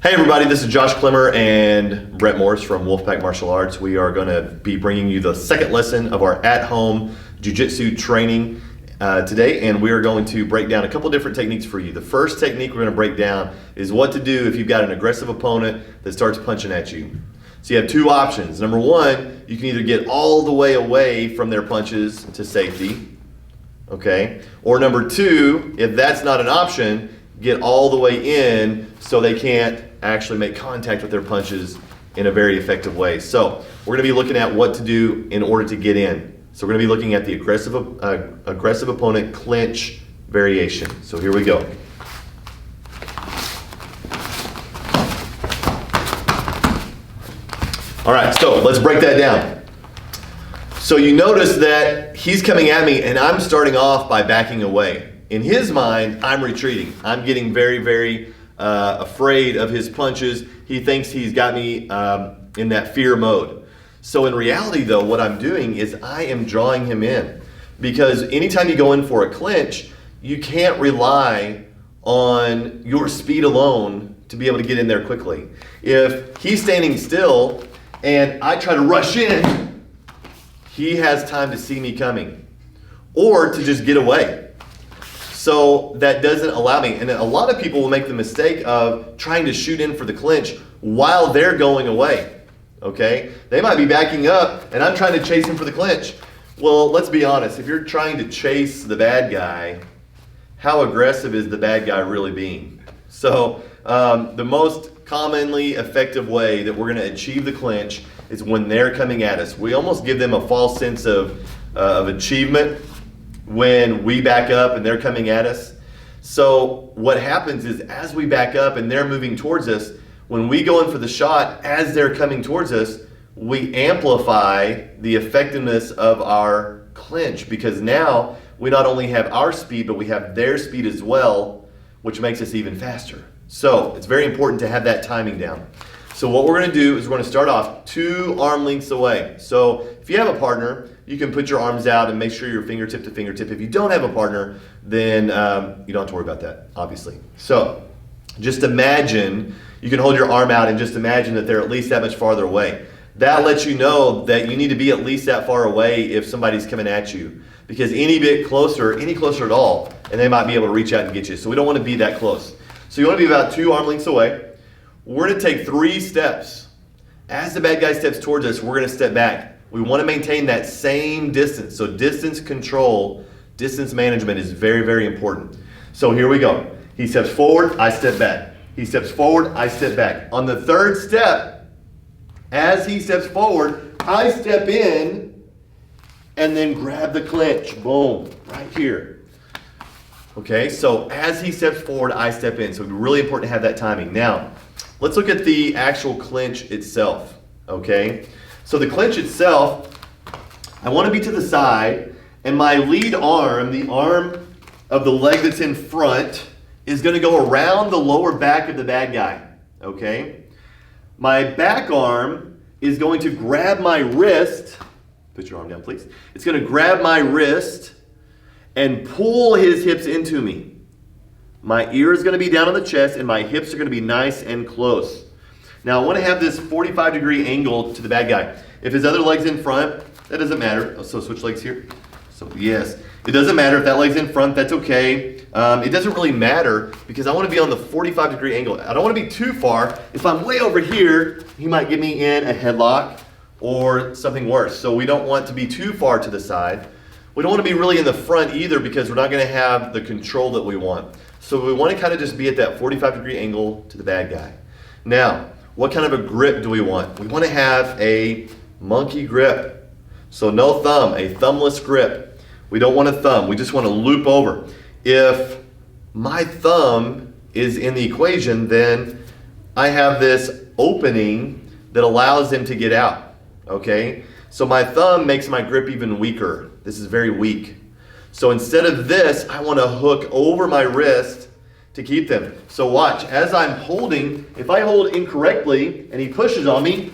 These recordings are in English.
Hey everybody, this is Josh Klemmer and Brett Morris from Wolfpack Martial Arts. We are going to be bringing you the second lesson of our at-home Jiu-Jitsu training today, and we are going to break down a couple different techniques for you. The first technique we're going to break down is what to do if you've got an aggressive opponent that starts punching at you. So you have two options. Number one, you can either get all the way away from their punches to safety, okay? Or number two, if that's not an option, get all the way in so they can't actually make contact with their punches in a very effective way. So we're going to be looking at what to do in order to get in. So we're going to be looking at the aggressive opponent clinch variation. So here we go. All right, so let's break that down. So you notice that he's coming at me and I'm starting off by backing away. In his mind, I'm retreating. I'm getting very afraid of his punches. He thinks he's got me in that fear mode. So in reality though, what I'm doing is I am drawing him in, because anytime you go in for a clinch, you can't rely on your speed alone to be able to get in there quickly. If he's standing still and I try to rush in, he has time to see me coming or to just get away. So that doesn't allow me, and a lot of people will make the mistake of trying to shoot in for the clinch while they're going away, okay? They might be backing up and I'm trying to chase him for the clinch. Well, let's be honest, if you're trying to chase the bad guy, how aggressive is the bad guy really being? So the most commonly effective way that we're gonna achieve the clinch is when they're coming at us. We almost give them a false sense of achievement when we back up and they're coming at us. So what happens is as we back up and they're moving towards us, when we go in for the shot as they're coming towards us, we amplify the effectiveness of our clinch, because now we not only have our speed, but we have their speed as well, which makes us even faster. So it's very important to have that timing down. So what we're gonna do is we're gonna start off 2 arm lengths away. So if you have a partner, you can put your arms out and make sure you're fingertip to fingertip. If you don't have a partner, then you don't have to worry about that, obviously. So just imagine, you can hold your arm out and just imagine that they're at least that much farther away. That lets you know that you need to be at least that far away if somebody's coming at you. Because any closer at all, and they might be able to reach out and get you. So we don't want to be that close. So you want to be about 2 arm lengths away. We're going to take 3 steps. As the bad guy steps towards us, we're going to step back. We want to maintain that same distance. So distance control, distance management is very important. So here we go. He steps forward, I step back. He steps forward, I step back. On the 3rd step, as he steps forward, I step in and then grab the clinch. Boom, right here. Okay, so as he steps forward, I step in. So it's really important to have that timing. Now, let's look at the actual clinch itself, okay? So the clinch itself, I want to be to the side, and my lead arm, the arm of the leg that's in front, is going to go around the lower back of the bad guy, okay? My back arm is going to grab my wrist. Put your arm down, please. It's going to grab my wrist and pull his hips into me. My ear is going to be down on the chest, and my hips are going to be nice and close. Now I want to have this 45-degree angle to the bad guy. If his other leg's in front, that doesn't matter. So switch legs here. So yes, it doesn't matter if that leg's in front, that's okay. It doesn't really matter because I want to be on the 45-degree angle. I don't want to be too far. If I'm way over here, he might get me in a headlock or something worse. So we don't want to be too far to the side. We don't want to be really in the front either because we're not going to have the control that we want. So we want to kind of just be at that 45-degree angle to the bad guy. Now, what kind of a grip do we want? We want to have a monkey grip. So no thumb, a thumbless grip. We don't want a thumb, we just want to loop over. If my thumb is in the equation, then I have this opening that allows him to get out, okay? So my thumb makes my grip even weaker. This is very weak. So instead of this, I want to hook over my wrist to keep them. So watch, as I'm holding, if I hold incorrectly and he pushes on me,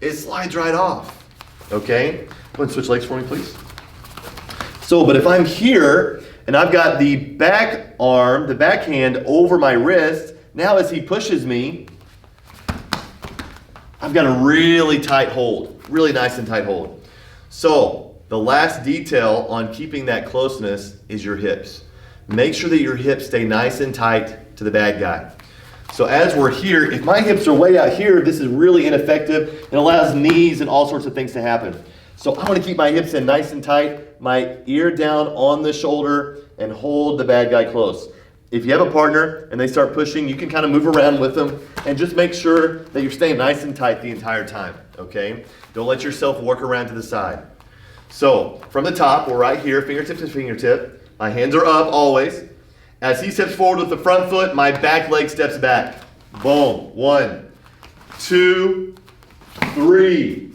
it slides right off, okay? Go ahead and switch legs for me, please. So, but if I'm here and I've got the back arm, the backhand over my wrist, Now as he pushes me, I've got a really tight hold, really nice and tight hold. So the last detail on keeping that closeness is your hips. Make sure that your hips stay nice and tight to the bad guy. So as we're here, if my hips are way out here, this is really ineffective. It allows knees and all sorts of things to happen. So I want to keep my hips in nice and tight, my ear down on the shoulder, and hold the bad guy close. If you have a partner and they start pushing, you can kind of move around with them and just make sure that you're staying nice and tight the entire time, okay? Don't let yourself work around to the side. So from the top, we're right here, fingertip to fingertip. My hands are up always. As he steps forward with the front foot, my back leg steps back. Boom. 1, 2, 3.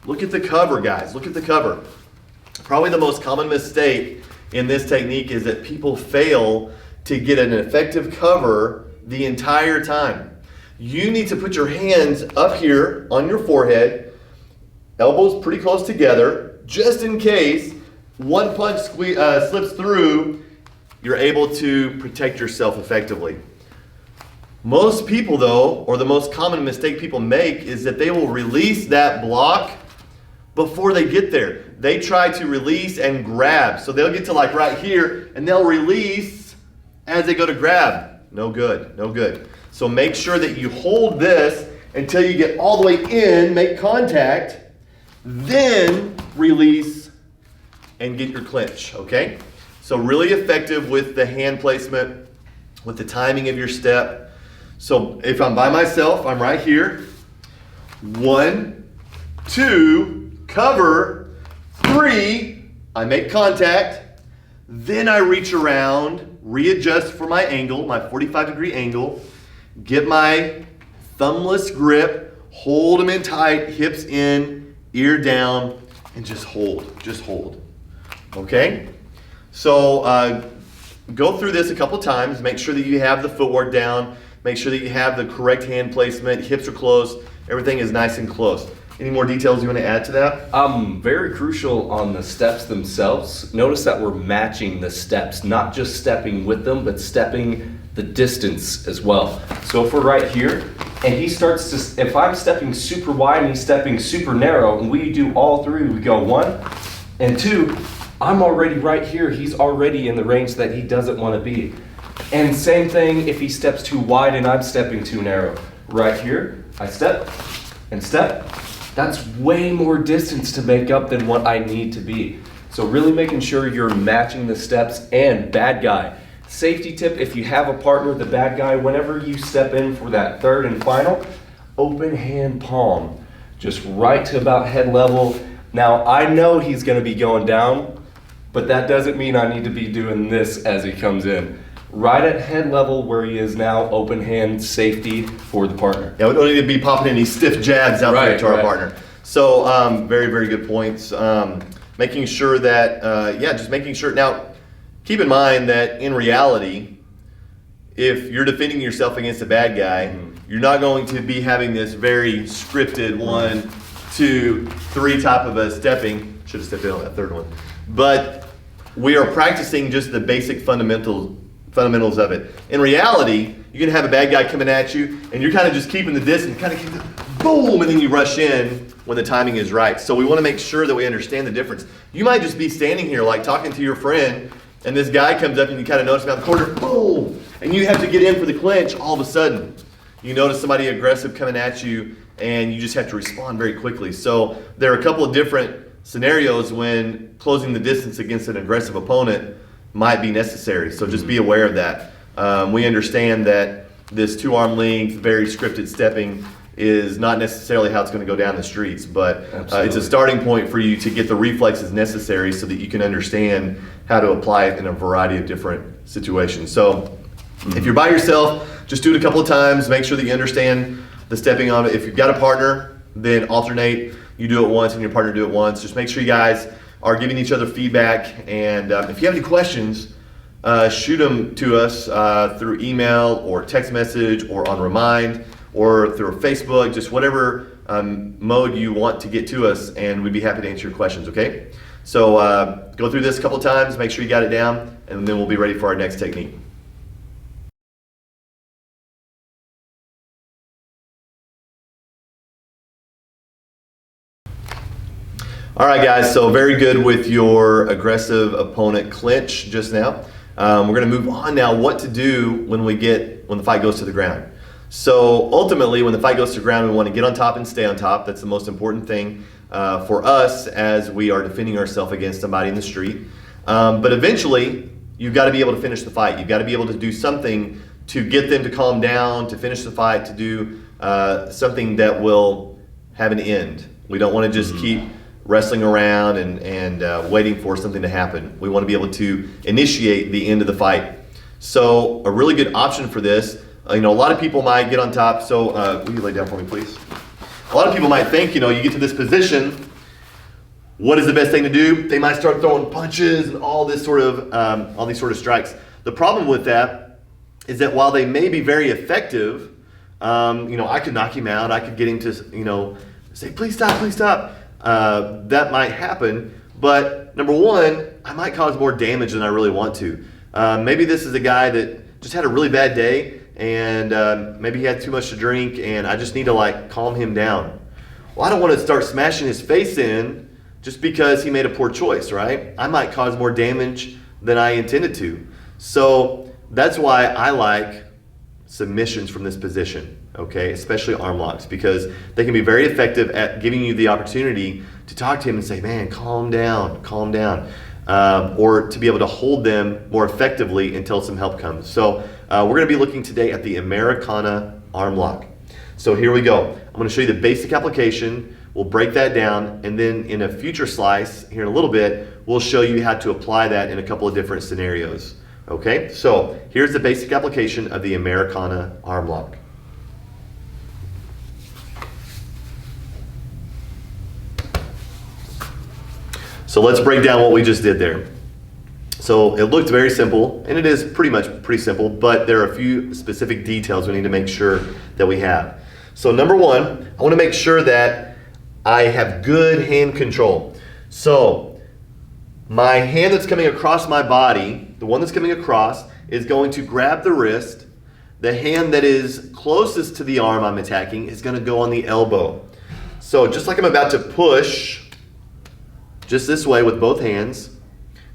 Look at the cover, guys. Look at the cover. Probably the most common mistake in this technique is that people fail to get an effective cover the entire time. You need to put your hands up here on your forehead, elbows pretty close together, just in case one punch slips through, you're able to protect yourself effectively. Most people though, or the most common mistake people make is that they will release that block before they get there. They try to release and grab. So they'll get to like right here and they'll release as they go to grab. No good, no good. So make sure that you hold this until you get all the way in, make contact, then release and get your clinch, okay? So really effective with the hand placement, with the timing of your step. So if I'm by myself, I'm right here. 1, 2, cover. 3, I make contact. Then I reach around, readjust for my angle, my 45-degree angle. Get my thumbless grip, hold them in tight, hips in, ear down, and just hold, okay? So go through this a couple times, make sure that you have the footwork down, make sure that you have the correct hand placement, hips are close, everything is nice and close. Any more details you want to add to that? Very crucial on the steps themselves. Notice that we're matching the steps, not just stepping with them, but stepping the distance as well. So if we're right here, and he starts to, if I'm stepping super wide and he's stepping super narrow, and we do all three, we go 1 and 2, I'm already right here, he's already in the range that he doesn't want to be. And same thing if he steps too wide and I'm stepping too narrow. Right here, I step and step. That's way more distance to make up than what I need to be. So really making sure you're matching the steps. And bad guy. Safety tip, if you have a partner, the bad guy, whenever you step in for that third and final, open hand palm. Just right to about head level. Now I know he's gonna be going down, but that doesn't mean I need to be doing this as he comes in. Right at head level where he is now, open hand safety for the partner. Yeah, we don't need to be popping any stiff jabs out there to our partner. So very, very good points. Making sure that, just making sure. Now, keep in mind that in reality, if you're defending yourself against a bad guy, you're not going to be having this very scripted 1, 2, 3 type of a stepping. Should have stepped in on that third one. But we are practicing just the basic fundamentals of it. In reality, you're gonna have a bad guy coming at you and you're kind of just keeping the distance, kind of keep the boom, and then you rush in when the timing is right. So we wanna make sure that we understand the difference. You might just be standing here like talking to your friend and this guy comes up and you kind of notice him out the corner, boom, and you have to get in for the clinch. All of a sudden, you notice somebody aggressive coming at you and you just have to respond very quickly. So there are a couple of different scenarios when closing the distance against an aggressive opponent might be necessary, so just be aware of that. We understand that this 2-arm length, very scripted stepping is not necessarily how it's going to go down the streets, but it's a starting point for you to get the reflexes necessary so that you can understand how to apply it in a variety of different situations. So if you're by yourself, just do it a couple of times, make sure that you understand the stepping on it. If you've got a partner, then alternate. You do it once and your partner do it once. Just make sure you guys are giving each other feedback, and if you have any questions, shoot them to us through email or text message or on Remind or through Facebook, just whatever mode you want to get to us, and we'd be happy to answer your questions, okay? So go through this a couple times, make sure you got it down, and then we'll be ready for our next technique. All right, guys, so very good with your aggressive opponent clinch just now. We're gonna move on now, what to do when the fight goes to the ground. So ultimately, when the fight goes to the ground, we wanna get on top and stay on top. That's the most important thing for us as we are defending ourselves against somebody in the street. But eventually, you've gotta be able to finish the fight. You've gotta be able to do something to get them to calm down, to finish the fight, to do something that will have an end. We don't wanna just keep wrestling around and waiting for something to happen. We want to be able to initiate the end of the fight. So a really good option for this, a lot of people might get on top. So will you lay down for me, please? A lot of people might think, you get to this position, what is the best thing to do? They might start throwing punches and all these sort of strikes. The problem with that is that while they may be very effective, I could knock him out. I could get him to, say, please stop, please stop. That might happen, but number one, I might cause more damage than I really want to. Maybe this is a guy that just had a really bad day and maybe he had too much to drink and I just need to calm him down. Well, I don't want to start smashing his face in just because he made a poor choice, right? I might cause more damage than I intended to. So that's why I like submissions from this position, okay, especially arm locks, because they can be very effective at giving you the opportunity to talk to him and say, man, calm down, or to be able to hold them more effectively until some help comes. So we're going to be looking today at the Americana arm lock. So here we go. I'm going to show you the basic application. We'll break that down, and then in a future slice here in a little bit, we'll show you how to apply that in a couple of different scenarios. Okay, so here's the basic application of the Americana arm lock. So let's break down what we just did there. So it looked very simple, and it is pretty simple, but there are a few specific details we need to make sure that we have. So number one, I want to make sure that I have good hand control. So my hand that's coming across my body, the one that's coming across, is going to grab the wrist. The hand that is closest to the arm I'm attacking is going to go on the elbow. So just like I'm about to push, just this way with both hands,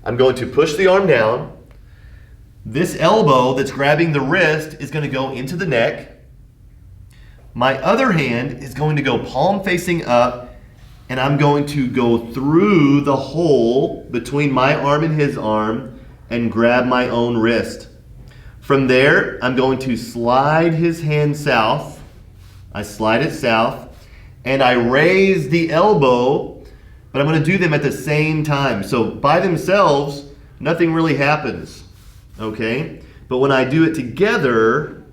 I'm going to push the arm down. This elbow that's grabbing the wrist is going to go into the neck. My other hand is going to go palm facing up, and I'm going to go through the hole between my arm and his arm and grab my own wrist. From there, I'm going to slide his hand south. I slide it south, and I raise the elbow, but I'm going to do them at the same time. So by themselves, nothing really happens, okay? But when I do it together,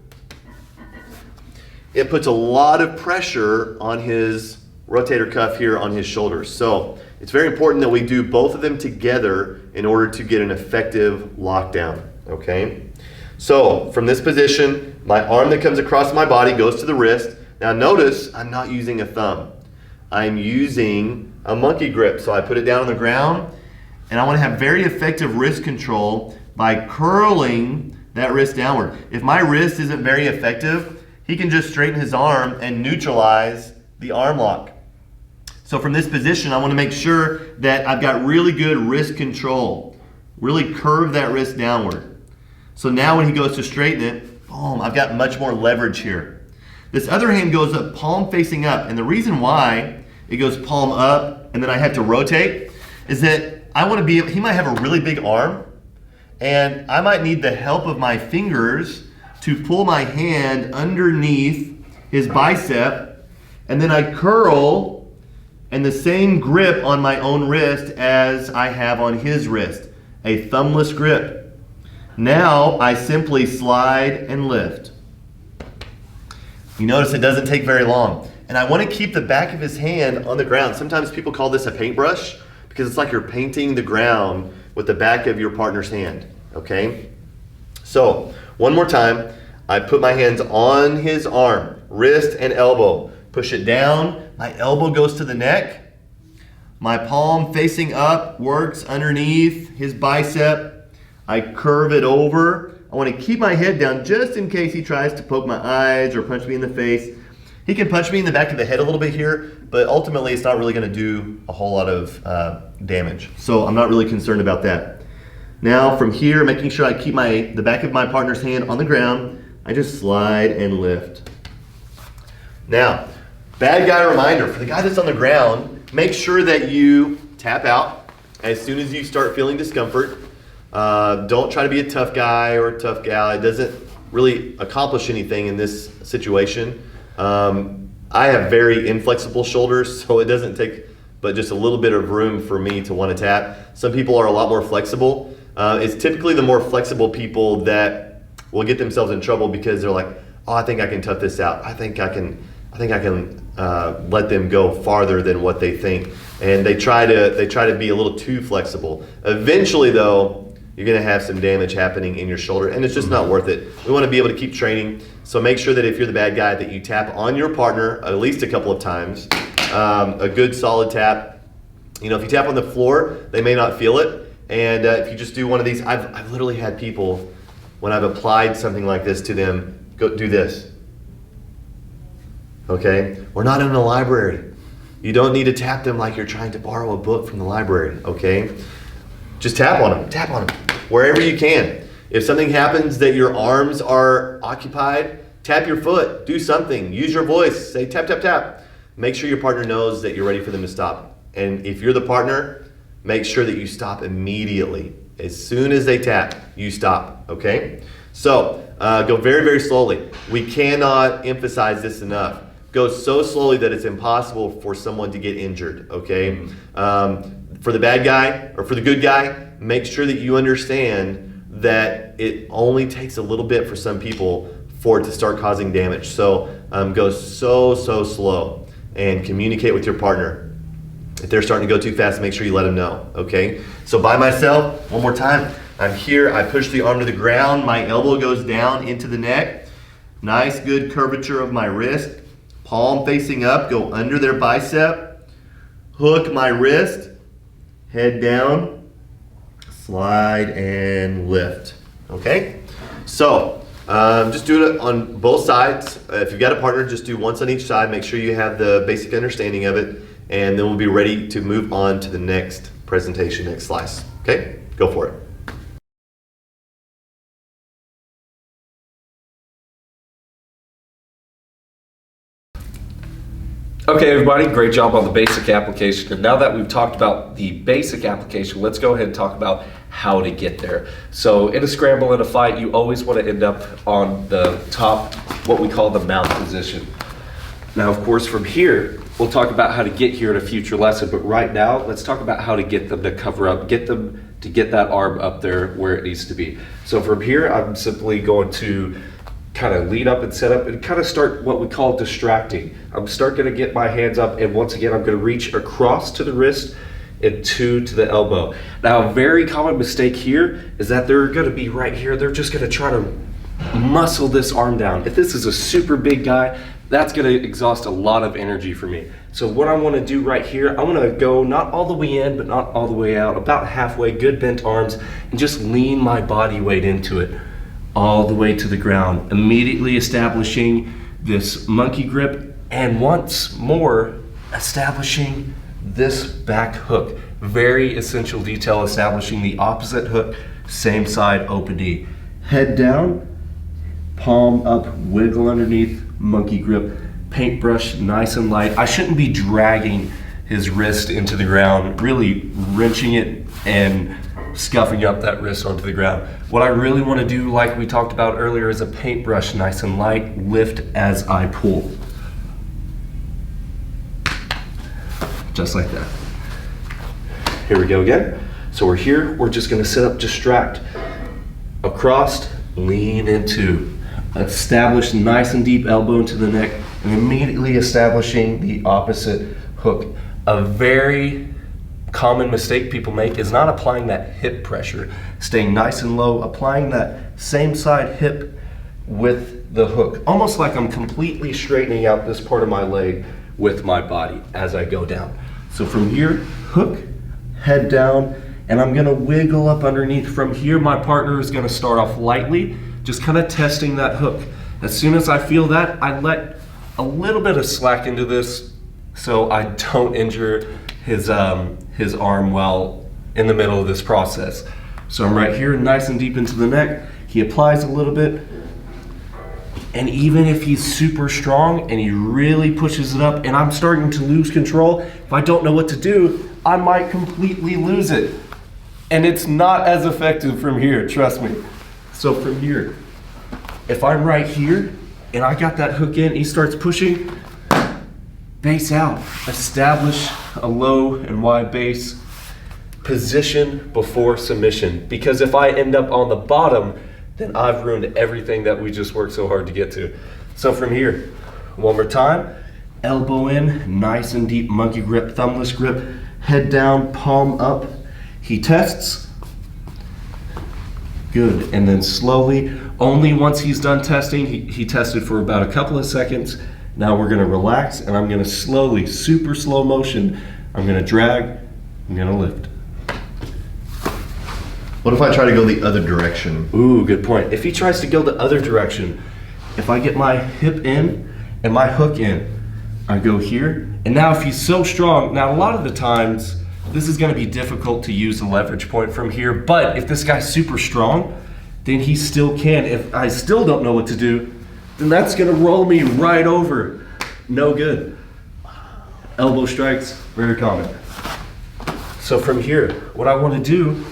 it puts a lot of pressure on his rotator cuff here on his shoulders. So it's very important that we do both of them together in order to get an effective lockdown, okay? So from this position, my arm that comes across my body goes to the wrist. Now notice I'm not using a thumb. I'm using a monkey grip. So I put it down on the ground, and I want to have very effective wrist control by curling that wrist downward. If my wrist isn't very effective, he can just straighten his arm and neutralize the arm lock. So from this position, I want to make sure that I've got really good wrist control. Really curve that wrist downward. So now when he goes to straighten it, boom, I've got much more leverage here. This other hand goes up palm facing up, and the reason why it goes palm up and then I have to rotate is that I want to be able, he might have a really big arm, and I might need the help of my fingers to pull my hand underneath his bicep, and then I curl and the same grip on my own wrist as I have on his wrist, a thumbless grip. Now I simply slide and lift. You notice it doesn't take very long. And I want to keep the back of his hand on the ground. Sometimes people call this a paintbrush because it's like you're painting the ground with the back of your partner's hand, okay? So one more time, I put my hands on his arm, wrist and elbow. Push it down, my elbow goes to the neck. My palm facing up works underneath his bicep. I curve it over. I want to keep my head down just in case he tries to poke my eyes or punch me in the face. He can punch me in the back of the head a little bit here, but ultimately it's not really going to do a whole lot of damage. So I'm not really concerned about that. Now from here, making sure I keep the back of my partner's hand on the ground, I just slide and lift. Now, bad guy reminder, for the guy that's on the ground, make sure that you tap out as soon as you start feeling discomfort. Don't try to be a tough guy or a tough gal. It doesn't really accomplish anything in this situation. I have very inflexible shoulders, so it doesn't take but just a little bit of room for me to want to tap. Some people are a lot more flexible. It's typically the more flexible people that will get themselves in trouble because they're like, oh, I think I can tough this out. I think I can let them go farther than what they think. And they try to be a little too flexible. Eventually though, you're gonna have some damage happening in your shoulder, and it's just not worth it. We wanna be able to keep training, so make sure that if you're the bad guy that you tap on your partner at least a couple of times, a good solid tap. You know, if you tap on the floor, they may not feel it, and if you just do one of these, I've literally had people, when I've applied something like this to them, go do this. Okay? We're not in the library. You don't need to tap them like you're trying to borrow a book from the library, okay? Just tap on them, wherever you can. If something happens that your arms are occupied, tap your foot, do something, use your voice, say tap, tap, tap. Make sure your partner knows that you're ready for them to stop. And if you're the partner, make sure that you stop immediately. As soon as they tap, you stop, okay? So, go very, very slowly. We cannot emphasize this enough. Go so slowly that it's impossible for someone to get injured, okay? For the bad guy, or for the good guy, make sure that you understand that it only takes a little bit for some people for it to start causing damage. So go so slow and communicate with your partner. If they're starting to go too fast, make sure you let them know, okay? So by myself, one more time, I'm here, I push the arm to the ground, my elbow goes down into the neck, nice good curvature of my wrist, palm facing up, go under their bicep, hook my wrist, head down, slide and lift, okay? So just do it on both sides. If you've got a partner, just do once on each side. Make sure you have the basic understanding of it, and then we'll be ready to move on to the next presentation, next slice, okay? Go for it. Okay, everybody, great job on the basic application. And now that we've talked about the basic application, let's go ahead and talk about how to get there. So in a scramble, in a fight, you always want to end up on the top, what we call the mount position. Now, of course, from here, we'll talk about how to get here in a future lesson, but right now, let's talk about how to get them to cover up, get them to get that arm up there where it needs to be. So from here, I'm simply going to kind of lead up and set up and kind of start what we call distracting. I'm going to get my hands up, and once again I'm going to reach across to the wrist and two to the elbow. Now a very common mistake here is that they're going to be right here. They're just going to try to muscle this arm down. If this is a super big guy, that's going to exhaust a lot of energy for me. So what I want to do right here, I want to go not all the way in but not all the way out, about halfway, good bent arms, and just lean my body weight into it all the way to the ground, immediately establishing this monkey grip, and once more establishing this back hook. Very essential detail, establishing the opposite hook, same side, open knee. Head down, palm up, wiggle underneath, monkey grip, paintbrush nice and light. I shouldn't be dragging his wrist into the ground, really wrenching it and scuffing up that wrist onto the ground. What I really want to do, like we talked about earlier, is a paintbrush nice and light, lift as I pull. Just like that. Here we go again. So we're here, we're just going to set up, distract, across, lean into, establish nice and deep elbow into the neck, and immediately establishing the opposite hook. A very common mistake people make is not applying that hip pressure, staying nice and low, applying that same side hip with the hook, almost like I'm completely straightening out this part of my leg with my body as I go down. So from here, hook, head down, and I'm gonna wiggle up underneath. From here, my partner is gonna start off lightly, just kind of testing that hook. As soon as I feel that, I let a little bit of slack into this so I don't injure his arm while in the middle of this process. So I'm right here, nice and deep into the neck. He applies a little bit. And even if he's super strong and he really pushes it up and I'm starting to lose control, if I don't know what to do, I might completely lose it. And it's not as effective from here, trust me. So from here, if I'm right here and I got that hook in, he starts pushing, base out. Establish a low and wide base. Position before submission. Because if I end up on the bottom, then I've ruined everything that we just worked so hard to get to. So from here, one more time, elbow in, nice and deep monkey grip, thumbless grip, head down, palm up. He tests. Good, and then slowly, only once he's done testing, he tested for about a couple of seconds. Now we're gonna relax and I'm gonna slowly, super slow motion, I'm gonna drag, I'm gonna lift. What if I try to go the other direction? Ooh, good point. If he tries to go the other direction, if I get my hip in and my hook in, I go here. And now if he's so strong, now a lot of the times, this is gonna be difficult to use a leverage point from here, but if this guy's super strong, then he still can. If I still don't know what to do, then that's gonna roll me right over. No good. Elbow strikes, very common. So from here, what I wanna do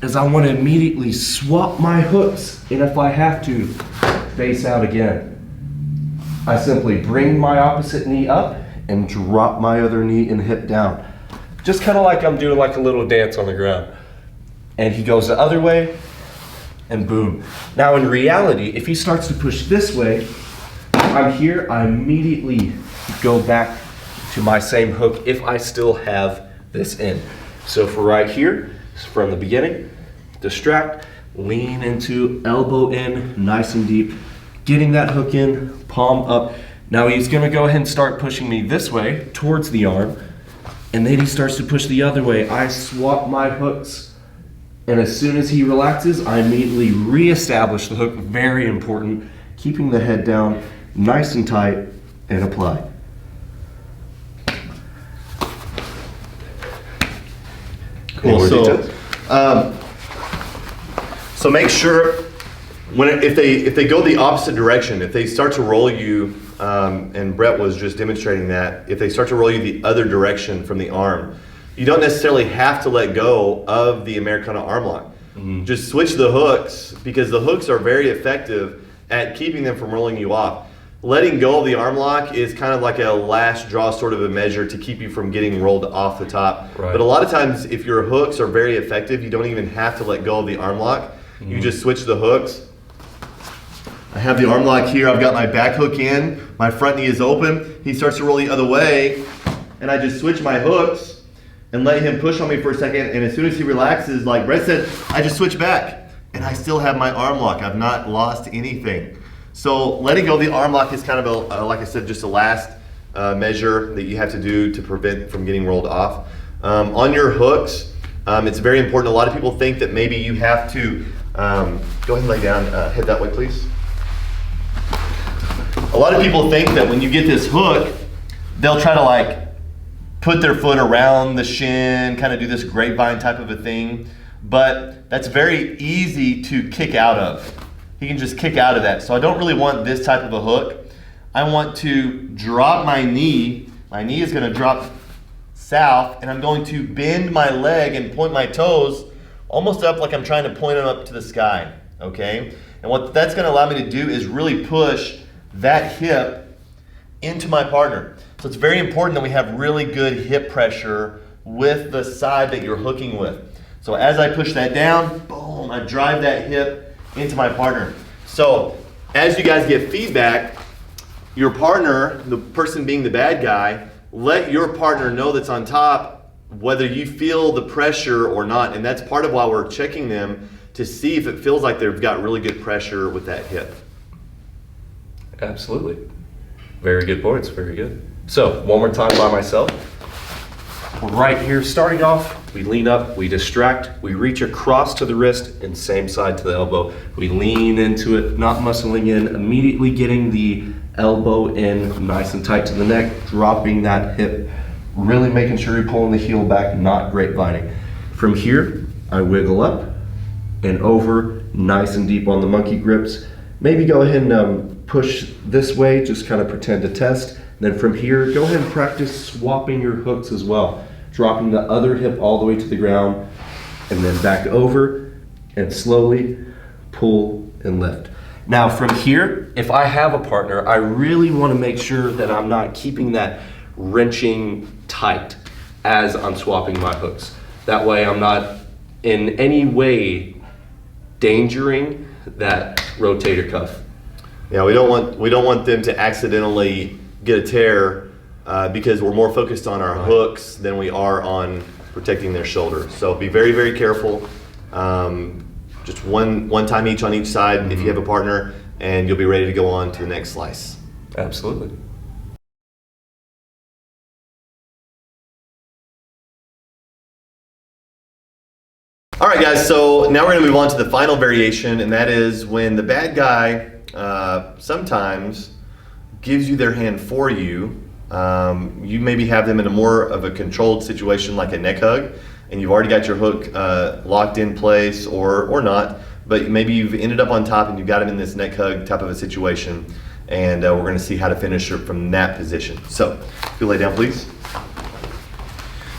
is I want to immediately swap my hooks, and if I have to, face out again. I simply bring my opposite knee up and drop my other knee and hip down. Just kind of like I'm doing like a little dance on the ground. And he goes the other way, and boom. Now in reality, if he starts to push this way, I'm here, I immediately go back to my same hook if I still have this in. So for right here, from the beginning, distract, lean into, elbow in, nice and deep, getting that hook in, palm up. Now he's gonna go ahead and start pushing me this way towards the arm, and then he starts to push the other way. I swap my hooks, and as soon as he relaxes, I immediately reestablish the hook, very important, keeping the head down, nice and tight, and apply. Cool. So make sure if they go the opposite direction, if they start to roll you, and Brett was just demonstrating that, if they start to roll you the other direction from the arm, you don't necessarily have to let go of the Americana arm lock. Mm-hmm. Just switch the hooks, because the hooks are very effective at keeping them from rolling you off. Letting go of the arm lock is kind of like a last draw sort of a measure to keep you from getting rolled off the top. Right. But a lot of times, if your hooks are very effective, you don't even have to let go of the arm lock. Mm-hmm. You just switch the hooks. I have the arm lock here. I've got my back hook in. My front knee is open. He starts to roll the other way, and I just switch my hooks and let him push on me for a second. And as soon as he relaxes, like Brett said, I just switch back, and I still have my arm lock. I've not lost anything. So letting go of the arm lock is kind of like I said, just a last measure that you have to do to prevent from getting rolled off. On your hooks, it's very important. A lot of people think that maybe you have to, go ahead and lay down, head that way please. A lot of people think that when you get this hook, they'll try to like put their foot around the shin, kind of do this grapevine type of a thing, but that's very easy to kick out of. He can just kick out of that. So I don't really want this type of a hook. I want to drop my knee. My knee is gonna drop south, and I'm going to bend my leg and point my toes almost up like I'm trying to point them up to the sky, okay? And what that's gonna allow me to do is really push that hip into my partner. So it's very important that we have really good hip pressure with the side that you're hooking with. So as I push that down, boom, I drive that hip into my partner. So as you guys get feedback, your partner, the person being the bad guy, let your partner know that's on top whether you feel the pressure or not. And that's part of why we're checking them to see if it feels like they've got really good pressure with that hip. Absolutely. Very good points, very good. So one more time by myself. We're right here, starting off, we lean up, we distract, we reach across to the wrist and same side to the elbow. We lean into it, not muscling in, immediately getting the elbow in nice and tight to the neck, dropping that hip, really making sure you're pulling the heel back, not grapevining. From here, I wiggle up and over, nice and deep on the monkey grips. Maybe go ahead and push this way, just kind of pretend to test. Then from here, go ahead and practice swapping your hooks as well. Dropping the other hip all the way to the ground, and then back over, and slowly pull and lift. Now from here, if I have a partner, I really want to make sure that I'm not keeping that wrenching tight as I'm swapping my hooks. That way I'm not in any way endangering that rotator cuff. Yeah, we don't want them to accidentally get a tear because we're more focused on our hooks than we are on protecting their shoulder. So be very, very careful. Just one time each on each side if you have a partner, and you'll be ready to go on to the next slice. Absolutely. All right, guys, so now we're going to move on to the final variation, and that is when the bad guy sometimes gives you their hand for you. You maybe have them in a more of a controlled situation like a neck hug, and you've already got your hook locked in place or not, but maybe you've ended up on top and you've got them in this neck hug type of a situation, and we're going to see how to finish it from that position. So, if you lay down, please.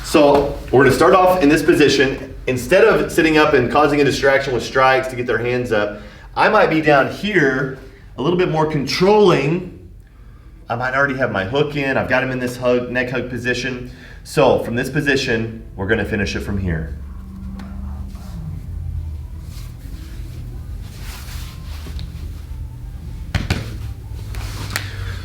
So, we're going to start off in this position. Instead of sitting up and causing a distraction with strikes to get their hands up, I might be down here a little bit more controlling. I might already have my hook in. I've got him in this neck hug position. So from this position, we're going to finish it from here.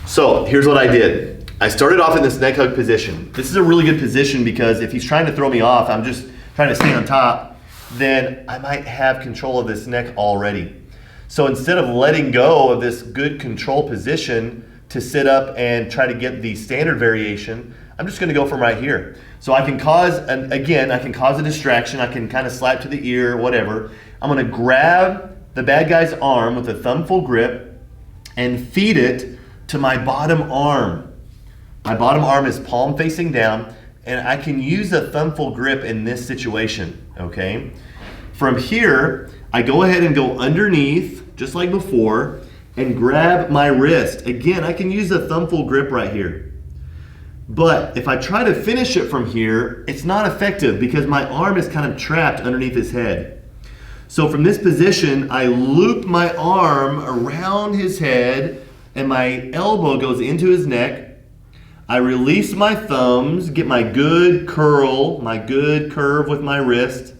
So here's what I did. I started off in this neck hug position. This is a really good position because if he's trying to throw me off, I'm just trying to stay on top, then I might have control of this neck already. So instead of letting go of this good control position to sit up and try to get the standard variation, I'm just gonna go from right here. So I can cause, I can cause a distraction. I can kind of slap to the ear, whatever. I'm gonna grab the bad guy's arm with a thumb full grip and feed it to my bottom arm. My bottom arm is palm facing down, and I can use a thumb full grip in this situation, okay? From here, I go ahead and go underneath, just like before, and grab my wrist. Again, I can use a thumb full grip right here. But if I try to finish it from here, it's not effective because my arm is kind of trapped underneath his head. So from this position, I loop my arm around his head and my elbow goes into his neck. I release my thumbs, get my good curl, my good curve with my wrist,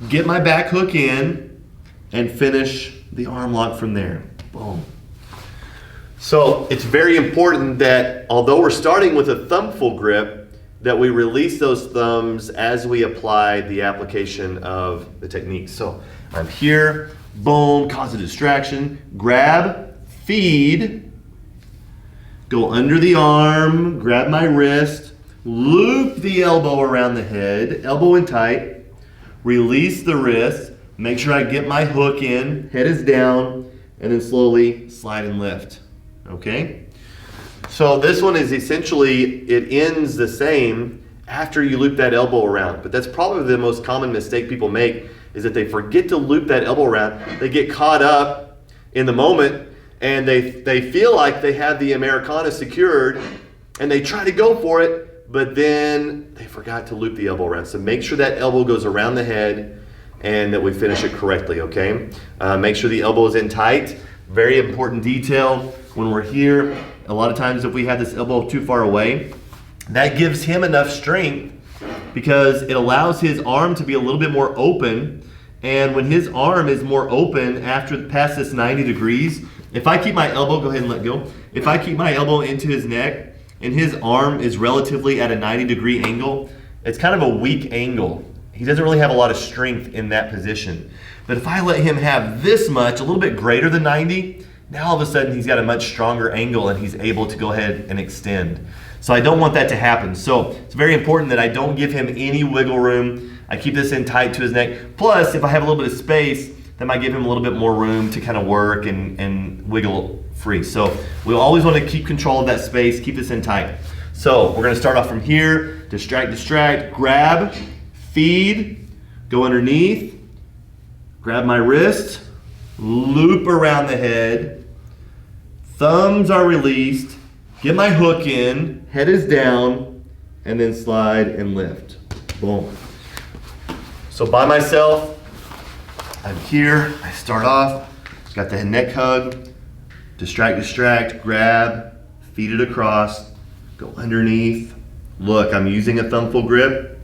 get my back hook in, and finish the arm lock from there. Boom. So it's very important that although we're starting with a thumb full grip, that we release those thumbs as we apply the application of the technique. So I'm here, boom, cause a distraction, grab, feed, go under the arm, grab my wrist, loop the elbow around the head, elbow in tight, release the wrist, make sure I get my hook in, head is down, and then slowly slide and lift, okay? So this one is essentially, it ends the same after you loop that elbow around, but that's probably the most common mistake people make is that they forget to loop that elbow around. They get caught up in the moment and they feel like they have the Americana secured and they try to go for it, but then they forgot to loop the elbow around. So make sure that elbow goes around the head and that we finish it correctly, okay? Make sure the elbow is in tight. Very important detail when we're here. A lot of times if we have this elbow too far away, that gives him enough strength because it allows his arm to be a little bit more open. And when his arm is more open past this 90 degrees, if I keep my elbow, go ahead and let go. If I keep my elbow into his neck and his arm is relatively at a 90-degree angle, it's kind of a weak angle. He doesn't really have a lot of strength in that position. But if I let him have this much, a little bit greater than 90, now all of a sudden he's got a much stronger angle and he's able to go ahead and extend. So I don't want that to happen. So it's very important that I don't give him any wiggle room. I keep this in tight to his neck. Plus, if I have a little bit of space, that might give him a little bit more room to kind of work and wiggle free. So we'll always want to keep control of that space, keep this in tight. So we're gonna start off from here, distract, grab, feed, go underneath, grab my wrist, loop around the head, thumbs are released, get my hook in, head is down, and then slide and lift. Boom. So by myself, I'm here, I start off, got the neck hug, distract, grab, feed it across, go underneath. Look, I'm using a thumb full grip.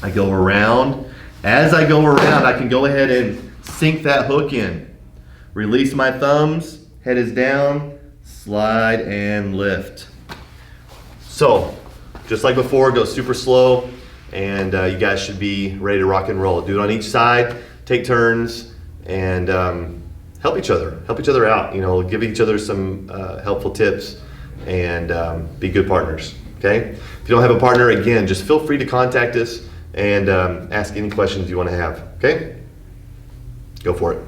I go around. As I go around, I can go ahead and sink that hook in. Release my thumbs, head is down, slide and lift. So, just like before, go super slow, and you guys should be ready to rock and roll. Do it on each side, take turns, and help each other out. You know, give each other some helpful tips, and be good partners. Okay. If you don't have a partner, again, just feel free to contact us and ask any questions you want to have. Okay. Go for it.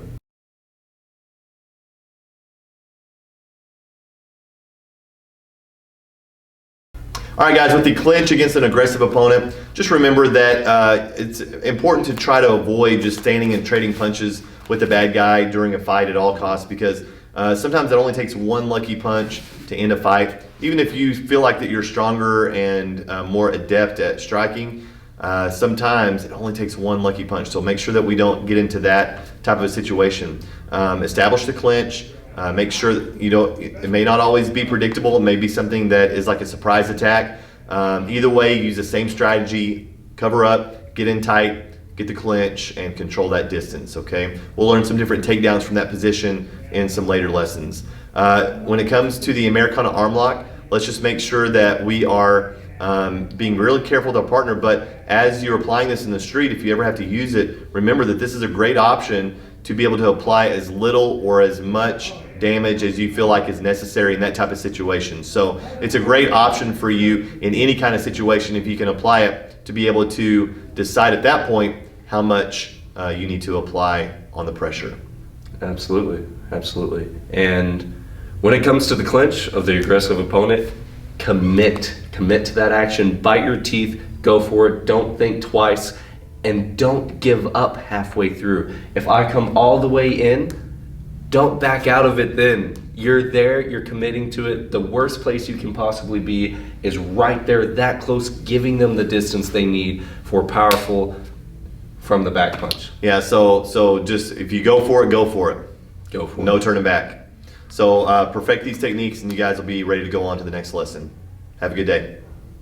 All right, guys, with the clinch against an aggressive opponent, just remember that it's important to try to avoid just standing and trading punches with the bad guy during a fight at all costs, because sometimes it only takes one lucky punch to end a fight. Even if you feel like that you're stronger and more adept at striking, sometimes it only takes one lucky punch. So make sure that we don't get into that type of a situation. Establish the clinch. Make sure that, you know, it may not always be predictable. It may be something that is like a surprise attack. Either way, use the same strategy. Cover up, get in tight, get the clinch, and control that distance, okay? We'll learn some different takedowns from that position in some later lessons. When it comes to the Americana arm lock, let's just make sure that we are being really careful with our partner, but as you're applying this in the street, if you ever have to use it, remember that this is a great option to be able to apply as little or as much damage as you feel like is necessary in that type of situation. So it's a great option for you in any kind of situation if you can apply it, to be able to decide at that point how much you need to apply on the pressure. Absolutely, absolutely. And when it comes to the clinch of the aggressive opponent, commit to that action, bite your teeth, go for it, don't think twice, and don't give up halfway through. If I come all the way in, don't back out of it then. You're there, you're committing to it. The worst place you can possibly be is right there, that close, giving them the distance they need for powerful from the back punch. Yeah, so just if you go for it, go for it. Go for it. No turning back. So perfect these techniques and you guys will be ready to go on to the next lesson. Have a good day.